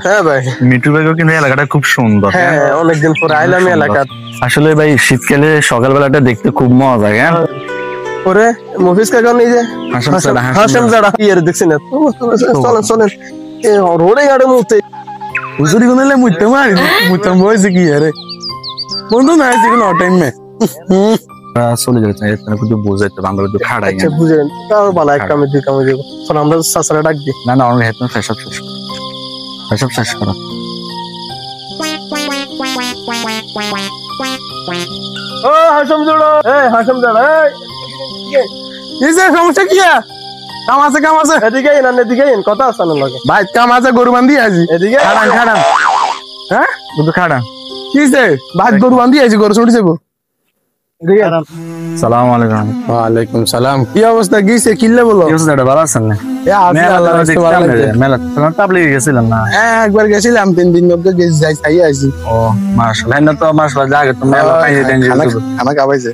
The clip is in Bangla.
হ্যাঁ ভাই, মিঠু ভাইও কিন্তু এলাকাটা খুব সুন্দর। হ্যাঁ অনেকদিন পরে আইলাম এলাকা। আসলে ভাই শীতকালে সকালবেলাটা দেখতে খুব মজা। হ্যাঁ পরে মফিজ কাকা নিয়ে যে হাসেম জাড়া ইয়ে দেখছি না। চলেন চলেন রোডে গাড়ি মুহূর্তে হুজুরি কোনে মুইতে মারি মুইতাম বইছে কি আরে বন্ধু না আছে কোনো টাইম মে চলে যাচ্ছে এখানে কিন্তু বুঝাইতে আমরা তো খাড়াই। আচ্ছা বুঝেন, তাও ভালো এক কামে দুই কামে দেবো। তখন আমরা সাসারা ডাক দিই। না না আমরা হেতন ফেসব শেষ করো। ও হাসেম জাড়া, হাসেম জাড়া, এই যে সমস্যা কি কাম আছে এদিকে না এদিকে কথা আছে না লাগে ভাই, কাম আছে গরু বান্ধি আছি এদিকে খাড়ান হ্যাঁ দুটো খাড়ান কিসে ভাই গরু বান্ধি আছি গরু ছুটি যাবো। সালাম আলাইকুম। ওয়ালাইকুম সালাম। কি অবস্থা? গিয়েছে কিল্লে বলো? ভালো আছেন না? একবার গেছিলাম 3 দিন মধ্যে যাই আছি। ও মাশাআল্লাহ, না তো মাশাআল্লাহ জায়গা তো মেলা খানা খাওয়াইছে।